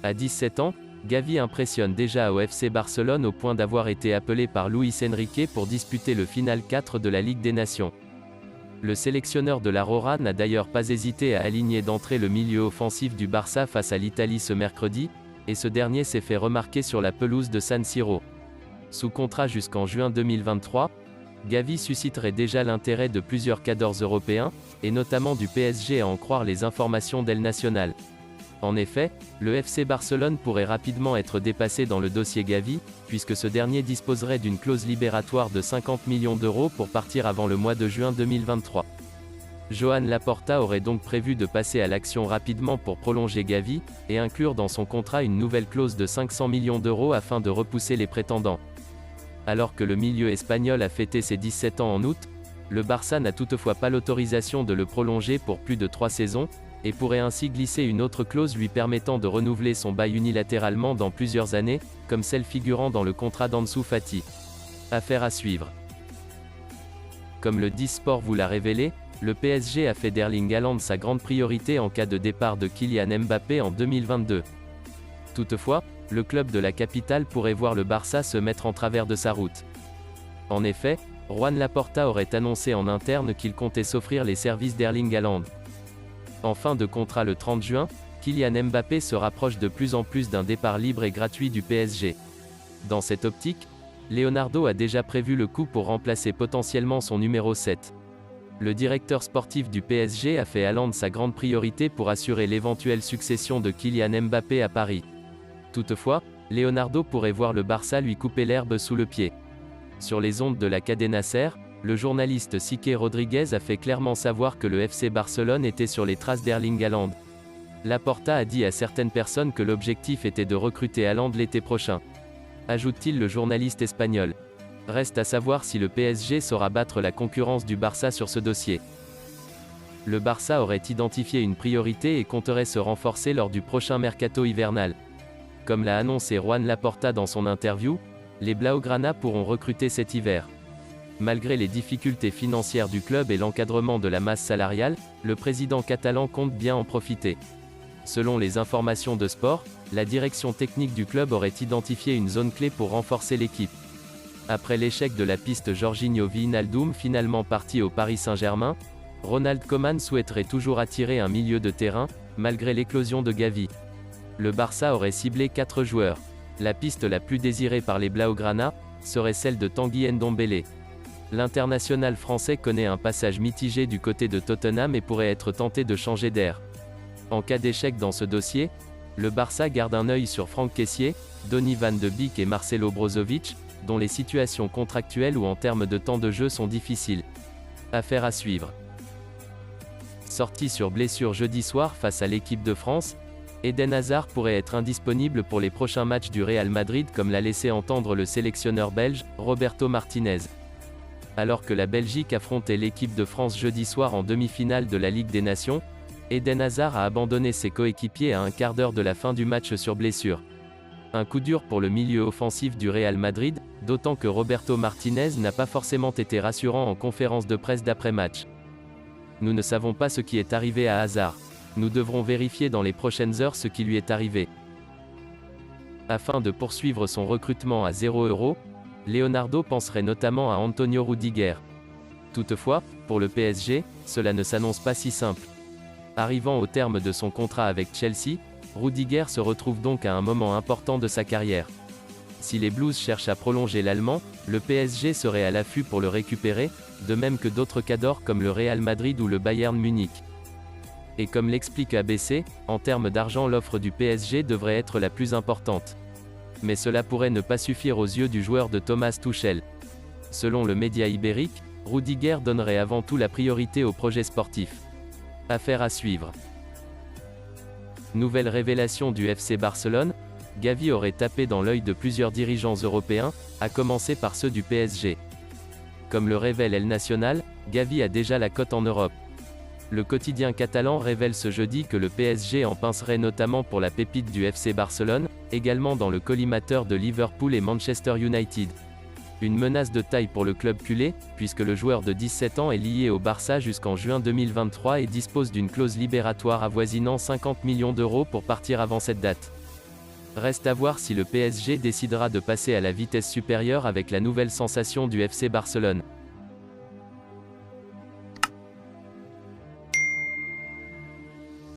À 17 ans, Gavi impressionne déjà au FC Barcelone au point d'avoir été appelé par Luis Enrique pour disputer le Final 4 de la Ligue des Nations. Le sélectionneur de la Rora n'a d'ailleurs pas hésité à aligner d'entrée le milieu offensif du Barça face à l'Italie ce mercredi, et ce dernier s'est fait remarquer sur la pelouse de San Siro. Sous contrat jusqu'en juin 2023, Gavi susciterait déjà l'intérêt de plusieurs cadors européens, et notamment du PSG à en croire les informations d'El Nacional. En effet, le FC Barcelone pourrait rapidement être dépassé dans le dossier Gavi, puisque ce dernier disposerait d'une clause libératoire de 50 millions d'euros pour partir avant le mois de juin 2023. Joan Laporta aurait donc prévu de passer à l'action rapidement pour prolonger Gavi, et inclure dans son contrat une nouvelle clause de 500 millions d'euros afin de repousser les prétendants. Alors que le milieu espagnol a fêté ses 17 ans en août, le Barça n'a toutefois pas l'autorisation de le prolonger pour plus de 3 saisons, et pourrait ainsi glisser une autre clause lui permettant de renouveler son bail unilatéralement dans plusieurs années, comme celle figurant dans le contrat d'Ansu Fati. Affaire à suivre. Comme le 10 Sport vous l'a révélé, le PSG a fait d'Erling Haaland sa grande priorité en cas de départ de Kylian Mbappé en 2022. Toutefois, le club de la capitale pourrait voir le Barça se mettre en travers de sa route. En effet, Joan Laporta aurait annoncé en interne qu'il comptait s'offrir les services d'Erling Haaland. En fin de contrat le 30 juin, Kylian Mbappé se rapproche de plus en plus d'un départ libre et gratuit du PSG. Dans cette optique, Leonardo a déjà prévu le coup pour remplacer potentiellement son numéro 7. Le directeur sportif du PSG a fait Haaland sa grande priorité pour assurer l'éventuelle succession de Kylian Mbappé à Paris. Toutefois, Leonardo pourrait voir le Barça lui couper l'herbe sous le pied. Sur les ondes de la Cadena Ser, le journaliste Sique Rodriguez a fait clairement savoir que le FC Barcelone était sur les traces d'Erling Haaland. Laporta a dit à certaines personnes que l'objectif était de recruter Haaland l'été prochain. Ajoute-t-il le journaliste espagnol. Reste à savoir si le PSG saura battre la concurrence du Barça sur ce dossier. Le Barça aurait identifié une priorité et compterait se renforcer lors du prochain mercato hivernal. Comme l'a annoncé Joan Laporta dans son interview, les Blaugrana pourront recruter cet hiver. Malgré les difficultés financières du club et l'encadrement de la masse salariale, le président catalan compte bien en profiter. Selon les informations de Sport, la direction technique du club aurait identifié une zone clé pour renforcer l'équipe. Après l'échec de la piste Jorginho Wijnaldum finalement parti au Paris Saint-Germain, Ronald Koeman souhaiterait toujours attirer un milieu de terrain, malgré l'éclosion de Gavi. Le Barça aurait ciblé 4 joueurs. La piste la plus désirée par les Blaugrana serait celle de Tanguy Ndombele. L'international français connaît un passage mitigé du côté de Tottenham et pourrait être tenté de changer d'air. En cas d'échec dans ce dossier, le Barça garde un œil sur Franck Kessié, Donny van de Beek et Marcelo Brozovic, dont les situations contractuelles ou en termes de temps de jeu sont difficiles. Affaire à suivre. Sorti sur blessure jeudi soir face à l'équipe de France, Eden Hazard pourrait être indisponible pour les prochains matchs du Real Madrid comme l'a laissé entendre le sélectionneur belge, Roberto Martinez. Alors que la Belgique affrontait l'équipe de France jeudi soir en demi-finale de la Ligue des Nations, Eden Hazard a abandonné ses coéquipiers à un quart d'heure de la fin du match sur blessure. Un coup dur pour le milieu offensif du Real Madrid, d'autant que Roberto Martinez n'a pas forcément été rassurant en conférence de presse d'après-match. Nous ne savons pas ce qui est arrivé à Hazard. Nous devrons vérifier dans les prochaines heures ce qui lui est arrivé. Afin de poursuivre son recrutement à 0 €, Leonardo penserait notamment à Antonio Rudiger. Toutefois, pour le PSG, cela ne s'annonce pas si simple. Arrivant au terme de son contrat avec Chelsea, Rudiger se retrouve donc à un moment important de sa carrière. Si les Blues cherchent à prolonger l'Allemand, le PSG serait à l'affût pour le récupérer, de même que d'autres cadors comme le Real Madrid ou le Bayern Munich. Et comme l'explique ABC, en termes d'argent l'offre du PSG devrait être la plus importante. Mais cela pourrait ne pas suffire aux yeux du joueur de Thomas Tuchel. Selon le média ibérique, Rudiger donnerait avant tout la priorité au projet sportif. Affaire à suivre. Nouvelle révélation du FC Barcelone, Gavi aurait tapé dans l'œil de plusieurs dirigeants européens, à commencer par ceux du PSG. Comme le révèle El Nacional, Gavi a déjà la cote en Europe. Le quotidien catalan révèle ce jeudi que le PSG en pincerait notamment pour la pépite du FC Barcelone, également dans le collimateur de Liverpool et Manchester United. Une menace de taille pour le club culé, puisque le joueur de 17 ans est lié au Barça jusqu'en juin 2023 et dispose d'une clause libératoire avoisinant 50 millions d'euros pour partir avant cette date. Reste à voir si le PSG décidera de passer à la vitesse supérieure avec la nouvelle sensation du FC Barcelone.